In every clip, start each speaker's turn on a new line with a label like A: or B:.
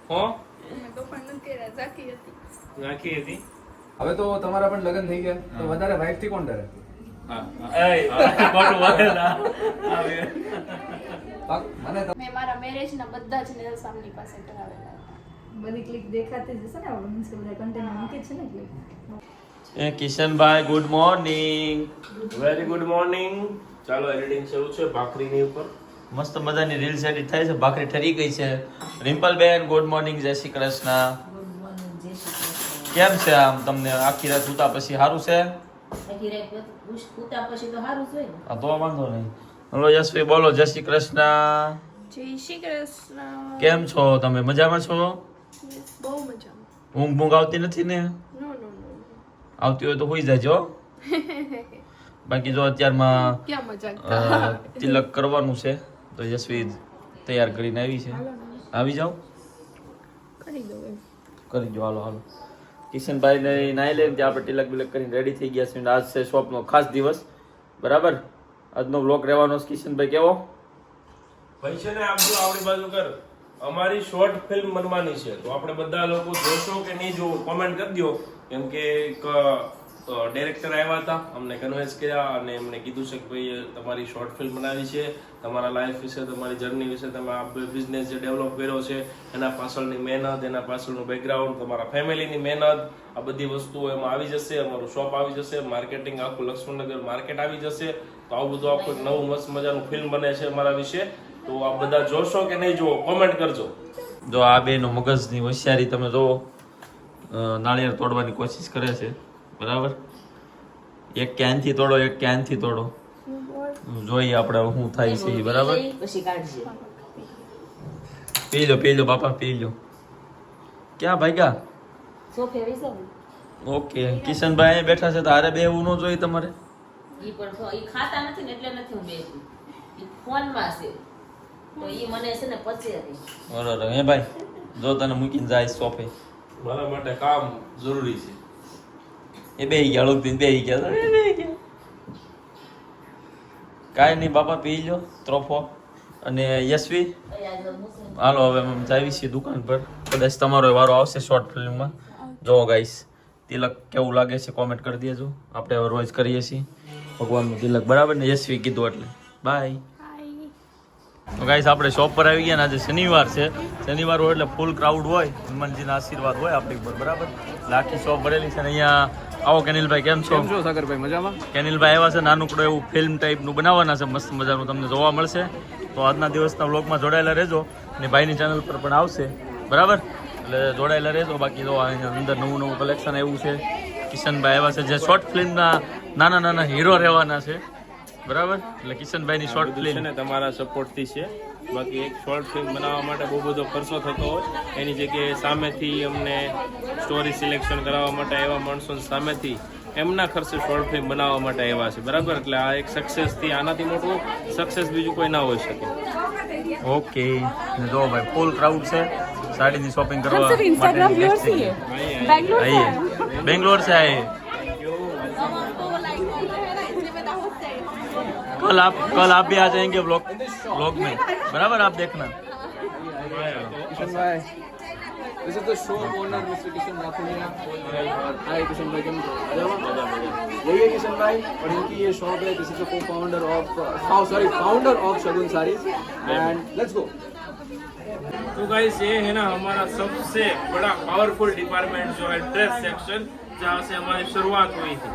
A: હો
B: મેં તો પણ નથી કર્યા, ઝાકી હતી.
A: નાખી હતી.
C: હવે તો તમારા પણ લગ્ન થઈ ગયા તો વધારે વાઇફ થી કોણ ડરે?
A: ખોટું બોલે ના.
C: મને
B: મેં મારા મેરેજના બધા જ નેલ્સ આમની પાસે કરાવેલા હતા.
D: બધી ક્લિક દેખાતી જ હશે ને આપણે મીન્સ કે બધા કન્ટેન્ટ મૂકે છે ને ક્લિક.
A: એ Kishanbhai good morning. Very good morning. ચાલો એડિટિંગ શરૂ છે ભાખરીની ઉપર. મસ્ત મજાની રીલ્સ એડિટ થાય છે. ભાખરી ઠરી ગઈ છે. રિમ્પલબેન ગુડ મોર્નિંગ, જય શ્રી કૃષ્ણ.
D: ગુડ મોર્નિંગ, જય શ્રી કૃષ્ણ.
A: કેમ છે આમ તમને આખી રાત સૂતા પછી સારું છે?
D: આખી રાત ઉતા પછી તો સારું જ હોય ને.
A: હા તો વાંધો નહીં. હલો યશભાઈ બોલો જય શ્રી કૃષ્ણ.
B: જય શ્રી કૃષ્ણ.
A: કેમ છો તમે? મજામાં છો?
B: Yes, બહુ મજામાં.
A: ઊંઘ બૂંઘ આવતી નથી ને?
B: નો નો નો.
A: આવતી હોય તો હોઈ જાજો. બાકી જો અત્યારમાં
B: ક્યાં મજાક.
A: તિલક કરવાનું છે તો યશવી તૈયાર કરીને આવી છે. આવી જાઓ.
B: કરી દો એમ.
A: કરી દો હાલો હાલો. કિશનભાઈ ને નાઈ લઈને ત્યાં આપણે તિલક બિલક કરીને રેડી થઈ ગયા છે. આજ છે શોપનો ખાસ દિવસ, બરાબર? આજનો બ્લોગ રહેવાનો છે. કિશનભાઈ કેવો?
E: ભાઈ છે ને આમ જો આપણી બાજુ કર, અમારી શોર્ટ ફિલ્મ બનવાની છે તો આપણે બધા લોકો જોશો કે નહીં જોવો કોમેન્ટ કરી દો. કેમ કે એક ડાયરેક્ટર આવ્યા હતા, અમને કન્વિન્સ કર્યા અને એમને કીધું છે કે ભાઈ તમારી શોર્ટ ફિલ્મ બનાવી છે, તમારા લાઈફ વિશે, તમારી જર્ની વિશે, તમે આ બિઝનેસ જે ડેવલપ કર્યો છે એના પાછળની મહેનત, એના પાછળનું બેકગ્રાઉન્ડ, તમારા ફેમિલીની મહેનત, આ બધી વસ્તુઓ એમાં આવી જશે. અમારું શોપ આવી જશે, માર્કેટિંગ આખું લક્ષ્મણનગર માર્કેટ આવી જશે. તો આવું બધું આખું નવું મસ્ત મજાનું ફિલ્મ બને છે અમારા વિશે. તો આ બધા જોશો કે નહીં જોવો કોમેન્ટ કરજો.
A: જો આ બેનો મગજની હોશિયારી તમે જુઓ. નાળિયેર તોડવાની કોશિશ કરે છે, બરાબર? એક ક્યાંથી તોડો, એક ક્યાંથી તોડો. જોઈએ આપણે શું થાય છે, બરાબર?
D: પછી કાઢજે.
A: પી લો બાપા, પી લો. ક્યાં ભાગ્યા?
D: સોફે વૈસો
A: ઓકે કિશનભાઈ અહીંયા બેઠા છે તો હારે બેવું ન જોઈએ તમારે?
D: ઈ પણ ઈ ખાતા નથી ને એટલે નથી હું બેસી. ઈ ફોનમાં છે તો ઈ મને છે ને પચે નહીં.
A: બરોબર. હે ભાઈ જો તને મૂકીને જાય સોફે.
E: મારા માટે કામ જરૂરી છે.
A: એ બે ગયા અળગથી બે ગયા. કાંઈ નહીં બાપા, પી લો ત્રોફો. અને યશવી હાલો હવે અમે જાવી છીએ દુકાન પર. કદાચ તમારો વારો આવશે શોર્ટ ફિલ્મમાં. જો ગાઈસ તિલક કેવું લાગે છે કોમેન્ટ કરી દેજો. આપણે હવે રોજ કરીએ છીએ ભગવાનનું તિલક, બરાબર ને? યશવી કીધું એટલે બાય. તો ગાઈસ આપણે શોપ પર આવી ગયા ને આજે શનિવાર છે. શનિવાર હોય એટલે ફૂલ ક્રાઉડ હોય. હનુમાનજીના આશીર્વાદ હોય આપણી ઉપર, બરાબર? લાઠી શોપ ભરેલી છે ને અહીંયા. આવો કેનિલભાઈ, કેમ છો?
C: સાગરભાઈ મજામાં?
A: કેનિલભાઈ આવ્યા છે, નાનકડું એવું ફિલ્મ ટાઈપનું બનાવવાના છે, મસ્ત મજાનું તમને જોવા મળશે. તો આજના દિવસના વ્લોગમાં જોડાયેલા રહેજો અને ભાઈની ચેનલ પર પણ આવશે, બરાબર? એટલે જોડાયેલા રહેજો. બાકી જો અહીંયા અંદર નવું નવું કલેક્શન આવ્યું છે. કિશનભાઈ આવ્યા છે જે શોર્ટ ફિલ્મના નાના નાના હીરો રહેવાના છે, બરાબર? એટલે કિશનભાઈની શોર્ટ
E: છે
A: ફિલ્મ
E: ને તમારા સપોર્ટથી છે. બાકી એક શોર્ટ ફિલ્મ બનાવવા માટે બહુ બધો ખર્ચો થતો હોય, એની જગ્યાએ સામેથી અમને સ્ટોરી સિલેક્શન કરાવવા માટે એવા માણસો સામેથી એમના ખર્ચે શોર્ટ ફિલ્મ બનાવવા માટે આવ્યા છે, બરાબર? એટલે આ એક સક્સેસથી આનાથી મોટું સક્સેસ બીજું કોઈ ના હોઈ શકે.
A: ઓકે. જો ભાઈ ફૂલ ક્રાઉડ છે સાડીની શોપિંગ કરવા આઈએ. બેંગ્લોર से आए. कल आप भी आ जाएंगे व्लॉग में, बराबर? आप देखना.
C: किशन भाई, this is the shop owner Mr. Kishan Rathodiya. Hi Kishan भाई, केम यही है किशन भाई और इनकी ये शॉप है. This is the co-founder of founder of Shagun saris and let's go.
E: तो गाइस ये है ना हमारा सबसे बड़ा पावरफुल डिपार्टमेंट जो है ड्रेस सेक्शन, जहाँ से हमारी शुरुआत हुई थी.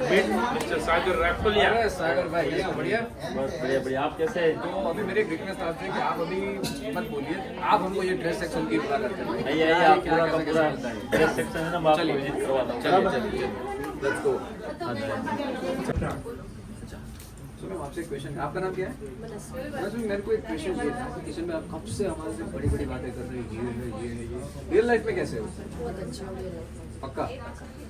E: मीट मिस्टर सागर राठौलिया.
C: अरे सागर भाई ये तो बढ़िया.
A: बस बढ़िया बढ़िया. आप कैसे?
C: तो अभी मेरी एक रिक्वेस्ट आपसे कि आप अभी मत बोलिए, आप हमको ये ड्रेस सेक्शन की पूरा करते हैं.
A: आइए आप पूरा का पूरा ड्रेस सेक्शन है ना, मैं आपको विजिट करवाता हूँ.
C: चलिए लेट्स गो. सो मैम आपसे एक क्वेश्चन, आपका नाम क्या है? मेरे को एक क्वेश्चन ये था कि किशन भाई आप कब से हमारे से बड़ी बड़ी बातें कर रहे हैं, ये है ये रियल लाइफ में कैसे हो?
B: बहुत अच्छा हो रहा है.
C: पक्का?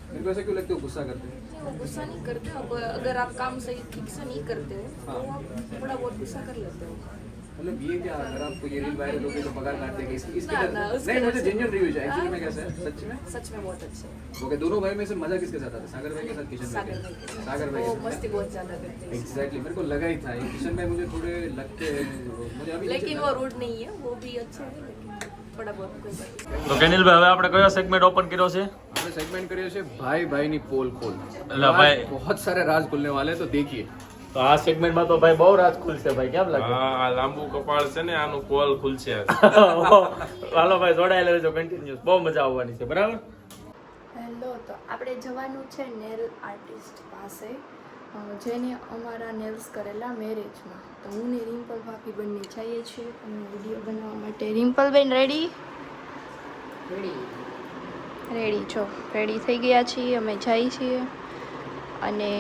C: मेरे को ऐसा क्यों लगता है गुस्सा करते हैं?
B: गुस्सा नहीं करते. अब अगर आप काम सही ठीक से नहीं करते हो तो
C: हाँ.
B: आप थोड़ा बहुत गुस्सा कर लेते हो.
C: मतलब ये क्या, अगर आपको ये रील वायरल हो गई तो पगार काट देंगे इसकी
B: ना,
C: डर?
B: ना, उसके
C: नहीं
B: डर
C: मुझे
B: से।
C: जेन्युइन रिव्यू चाहिए. एक्चुअली में कैसा है सच में
B: बहुत अच्छे है.
C: ओके. दोनों भाई में से मजा किसके साथ आता है, सागर भाई के साथ किशन भाई
B: सागर
C: के
B: भाई के
C: साथ?
B: साथ.
C: सागर भाई
B: वो
C: के
B: मस्ती
C: साथ.
B: बहुत ज्यादा करते हैं.
C: एग्जैक्टली मेरे को लगा ही था. ये किशन भाई मुझे थोड़े लगते हैं, मुझे अभी
B: लेकिन वो रूड नहीं है, वो भी अच्छे हैं. लेकिन થોડા બહુત કોઈ બાત
A: તો કેનિલભાઈ હવે આપણે કયો સેગમેન્ટ ઓપન કર્યો છે?
C: हमने सेगमेंट करिए છે भाई भाई ની પોલ खोल
A: अल्लाह भाई।
C: बहुत सारे राज खुलने वाले हैं, तो देखिए
A: તો આ સેગમેન્ટમાં તો ભાઈ બહુ રાત ખુલશે ભાઈ, કેમ લાગે?
E: આ લાંબુ કપાળ છે ને આનું કોલ ખુલશે.
A: હાલો ભાઈ જોડાયેલા રહેજો કન્ટિન્યુઅસ, બહુ મજા આવવાની છે. બરાબર.
B: હેલો, તો આપણે જવાનું છે નેલ આર્ટિસ્ટ પાસે, જેને અમારા નેલ્સ કરેલા મેરેજમાં. તો હું ને રિમ્પલ ભાભી બંને જઈએ છીએ અને વિડીયો બનાવવા માટે. રિમ્પલ બેન રેડી? રેડી છો? રેડી થઈ ગયા છીએ, અમે જઈએ છીએ અને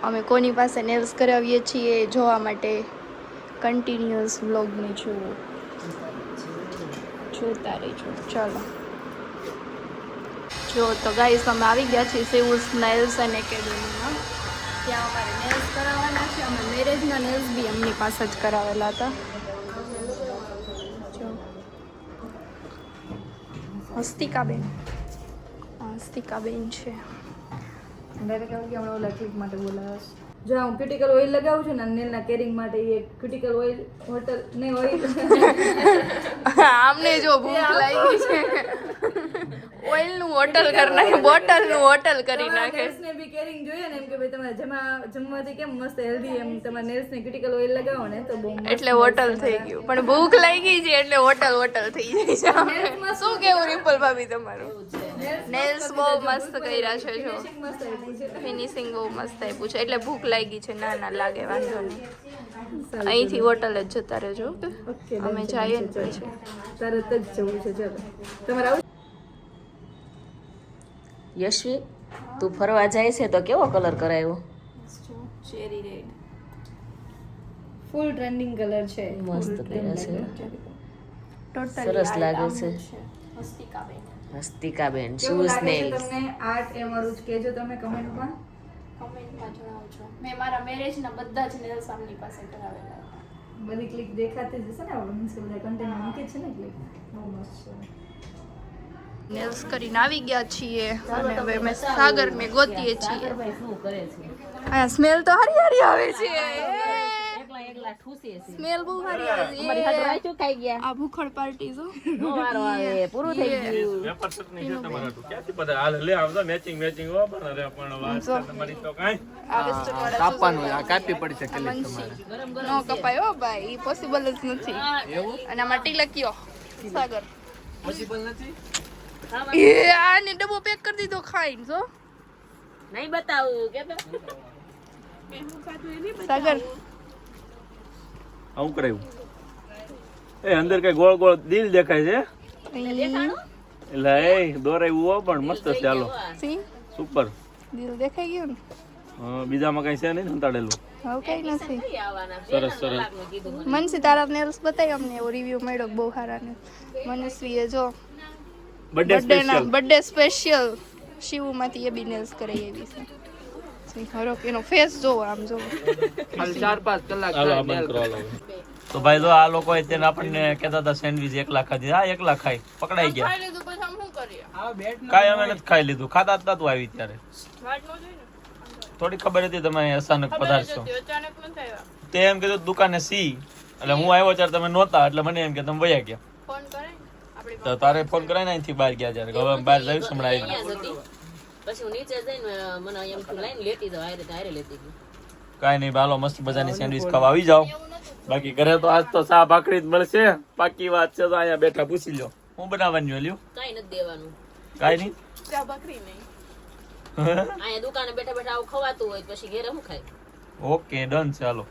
B: અમે કોની પાસે નેલ્સ કરાવીએ છીએ એ જોવા માટે કન્ટિન્યુઅસ વ્લોગને જુઓ, જોતા રહેજો. ચાલો જો તો ગાઈસ અમે આવી ગયા છીએ સેઉસ નેલ્સ અને એકેડેમીમાં. ત્યાં અમારે નેલ્સ કરાવવાના છે. અમે મેરેજના નેલ્સ બી એમની પાસે જ કરાવેલા હતા. જો હસ્તિકાબેન છે.
F: જો હું ક્યુટિકલ ઓઇલ લગાવું છું ને નેલના કેરિંગ માટે, એ ક્યુટિકલ ઓઇલ હોટલ નહીં ઓઇલ
B: આમને જો ભૂખ લાગી છે, ઓઇલનું હોટલ કરી નાખે, બોટલનું હોટલ કરી નાખે.
F: નેલ્સને બી કેરિંગ જોઈએ ને, એમ કે ભાઈ તમારે જમવાથી કેમ મસ્ત હેલ્ધી, એમ તમારે નેલ્સને ક્યુટિકલ ઓઇલ લગાવો ને તો બહુ મસ્ત.
B: એટલે હોટલ થઈ ગયું, પણ ભૂખ લાગી છે એટલે હોટલ થઈ જાય છે. શું કેવું રિમ્પલ ભાભી તમારું? નેલ્સ બહુ મસ્ત કર્યા છે, જો
F: મસ્ત આપ્યું છે.
B: ફિનિશિંગ બહુ મસ્ત આપ્યું છે, એટલે ભૂખ લાગી છે. ના ના લાગે, વાંધો નહીં. અહીંથી હોટલ જ જતા રહેજો.
F: ઓકે,
B: અમે જઈએ ને પછી
F: તરત જ જવું છે. ચલો તમારે આવું
D: યશવી, તું ફરવા જાય છે તો કેવો કલર કરાવ્યો?
B: ચેરી રેડ
F: ફૂલ ટ્રેન્ડિંગ કલર છે.
D: મસ્ત કર્યા છે,
B: ટોટલી
D: સરસ લાગે છે.
B: હસ્તિકાબેન
D: હસ્તિકાબેન
F: કેવું
D: શૂઝ
F: લાગે છે
D: નેલ્સ.
F: તમને આર્ટ? એ મારું જ કહેજો તમે કમેન્ટમાં.
B: કમેન્ટમાં જણાવજો. મેં મારા મેરેજના બધા જ નેલ્સ આમની પાસે કરાવેલા હતા.
F: બધી ક્લિક દેખાતી જ હશે ને, આપણે મીન્સ કે બધા કન્ટેન્ટ મૂકે છે ને, ક્લિક બહુ મસ્ત છે.
B: નેલ્સ કરીને આવી ગયા છીએ અને હવે અમે સાગરને ગોતીએ છીએ.
D: ભાઈ શું કરે છે?
B: આ સ્મેલ તો હારી આવે છે.
D: એકલા ઠૂસે છે.
B: સ્મેલ બહુ હારી આવે છે.
D: અમારી હાથ વાંચ્યું ખાઈ ગયા.
B: આ ભૂખડ પાર્ટી જો
D: નો વારો આવે, પૂરું થઈ ગયું.
A: વેપાર ચટણી છે તમારા હાટુ. ક્યાંથી બધા હાલ લે આવજો મેચિંગ ઓ પણ રે પણ વાત છે તમારી તો કાઈ.
B: આ વેસ્ટર્ન વાળા
C: કાપવાનું આ કાપી પડી શકે લે તમારે.
B: નો કપાય હો ભાઈ, ઈ પોસિબલ જ નથી. અને આમાં ટીલકિયો સાગર
C: પોસિબલ નથી.
B: એ આને ડબ્બો પેક કરી દીધો ખાઈને જો.
D: નહીં બતાવું કે તો
B: સાગર
A: આવું કરાયું. એ અંદર કઈ ગોળ ગોળ દિલ દેખાય છે. એટલે એ દોરાયું હો પણ મસ્ત છે. હાલો
B: સી
A: સુપર.
B: દિલ દેખાઈ ગયું ને?
A: બીજામાં કઈ છે નહીં સંતાડેલું.
B: હવે કઈ નથી.
A: સરસ સરસ.
B: મનસી તારા નેલ્સ બતાય અમને, એવો રિવ્યુ મળ્યો બહુ સારા ને. મનસ્વીએ જો બર્થડે સ્પેશિયલ શિવમાંથી એ બી નેલ્સ કરાઈ એવી છે. હરોક એનો ફેસ જોવો, આમ જોવો.
C: ખાલી 4-5 કલાક
A: હાલો આ બંધ કરો હાલો. તો ભાઈ જો આ લોકો અત્યારે આપણને કહેતા હતા સેન્ડવિચ એકલા ખાધી. હા એકલા ખાઈ પકડાઈ ગયા.
B: ખાઈ લીધું પછી આમ શું કરીએ?
A: કાંઈ અમે નથી ખાઈ લીધું. ખાતા જ નતું આવી ત્યારે. થોડી ખબર હતી તમે અચાનક પધારશો.
B: અચાનક નથી આવ્યા.
A: તે એમ કીધું દુકાને સી, એટલે હું આવ્યો ત્યારે તમે નહોતા, એટલે મને એમ કે તમે વયા ગયા.
B: ફોન કરે આપણી
A: તો તારે ફોન કરાય ને અહીંથી બહાર ગયા ત્યારે હવે બહાર જઈશ હમણાં આવી.
D: પછી હું નીચે જઈને મને એમ લાઈન લેતી જાવ, આરે લેતી ગઈ.
A: કાંઈ નહીં બાલો મસ્ત મજાની સેન્ડવિચ ખાવા આવી જાઓ. બાકી ઘરે તો આજ તો ચા ભાખરી જ મળશે. બાકી વાત છે તો અહીંયા બેઠા પૂછી લો હું બનાવવાની લ્યો.
D: કાંઈ નથી દેવાનું.
A: કાંઈ નહીં.
B: ચા બકરી નહીં.
D: અહીંયા દુકાને બેઠા બેઠા આવું ખવાતું હોય પછી ઘેરે હું ખાય.
A: ઓકે ડન છે હાલો.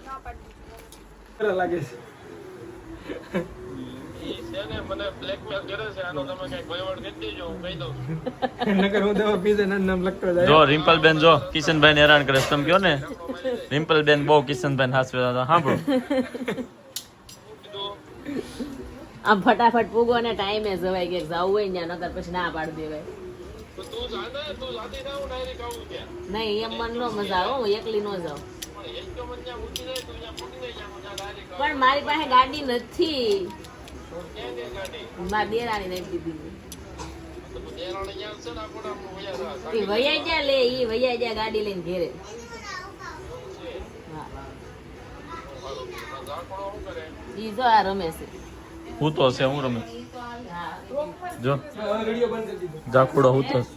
B: ના પાડી.
C: લાગે છે.
E: મને બ્લેકમેલ કરે છે, આનો તમે કઈ વહીવટ કરી દેજો, હું કહી દઉં.
C: નકર હું તો પીઝા નામ લખતો જાય.
A: જો રિમ્પલ બેન જો કિશનભાઈ ને હેરાન કરે છે. તમે કહો ને રિમ્પલ બેન બહુ કિશનભાઈ હાસવે હતા. સાંભળો
D: આમ ફટાફટ પૂગો ને ટાઈમે જવાય કે જવું હોય ને નકર પછી ના પાડી દેવાય.
E: તો તું જાને, તું જાતી ના હું ડાયરેક્ટ આવું ત્યાં.
D: નહીં એમ મન નો મજા આવે, હું એકલી નો જાઉં.
E: પણ એક તો મને ત્યાં મૂકી જાય, તું ત્યાં મૂકી જાય, ત્યાં ડાયરેક્ટ
D: પણ મારી પાસે ગાડી નથી.
E: ક્યાં ગઈ ગાડી?
D: મારી દેરાણી નાખી દીધી.
E: તો દેરાણી ત્યાં છે ને આપણે આમ વયા હતા.
D: ઈ વૈયા જ્યાં લે, ઈ વૈયા જ્યાં ગાડી લઈને ઘેરે. હા.
E: ઝાકડો શું કરે?
D: ઈ જો આ રમે છે.
A: હું તો છે હું રમે. જો
C: વિડીયો બંધ કરી દીધો.
A: જાખુડો હૂતો છે.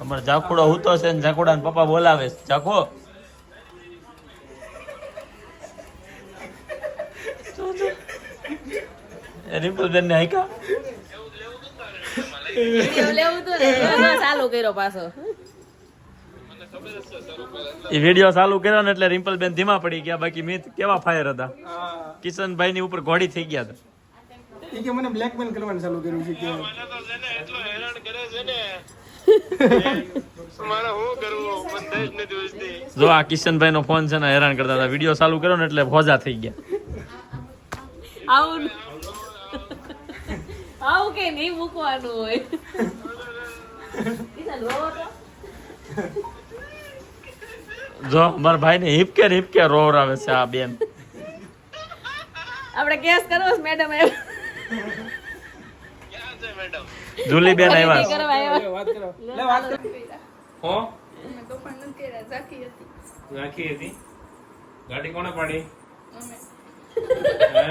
A: અમારે જાખુડો હૂતો છે ને જાખુડા પપ્પા બોલાવે છે. જાખો રિમ્પલબેન ને હાઈકા
D: વિડીયો લેવું હતું ને એટલે ચાલુ કર્યો પાછો.
A: એ વિડીયો ચાલુ કર્યો ને એટલે રિમ્પલબેન ધીમા પડી ગયા. બાકી મિત કેવા ફાયર હતા.
C: હા
A: કિશનભાઈ ની ઉપર ઘોડી થઈ ગયા હતા.
C: એ કે મને બ્લેકમેલ કરવાનું ચાલુ કર્યું છે કે
A: જો આ કિશનભાઈ નો ફોન છે ને હેરાન કરતા હતા. વિડીયો ચાલુ કર્યો ને એટલે ભોજા થઈ ગયા.
D: આવું આવું કે નહીં મૂકવાનું હોય. કિશન રોવો તો.
A: જો મારા ભાઈ ને હિપકે રોવરાવે છે આ બેન.
D: આપણે કેસ કરવો છે મેડમ એમ
A: જુલી બેન આવ્યા.
D: કરવા આવ્યા.
C: વાત કરો લે વાત કરો
E: હો
B: અમે તોફાન નથી કર્યા, ઝાંખી હતી.
E: રાખી હતી ગાડી કોણે પાડી
B: અમે
E: હે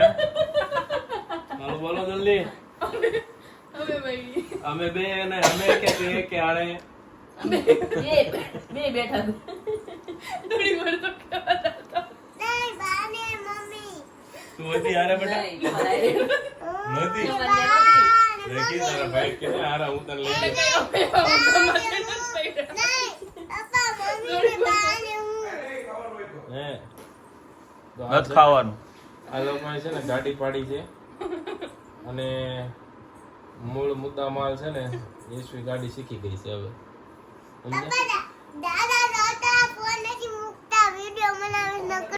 E: હાલો બોલો જલ્દી
B: અમે ભાઈ
E: અમે બે ને અમે કે તે કે આણે
D: બે બેઠા હતા.
B: થોડી વાર તો કહેવા હતા.
E: તું હતી આરે બેટા
D: નહીં,
E: નથી
D: તમારે
E: દેખી તારા ભાઈ કે આરા હું તને લઈ જઈશ. હે તો આ
A: નથી ખાવાનું.
E: આ લોકોએ છે ને ગાડી પાડી છે અને મૂળ મુદ્દા માલ છે ને યશવી ગાડી શીખી ગઈ છે હવે સમજ્યા?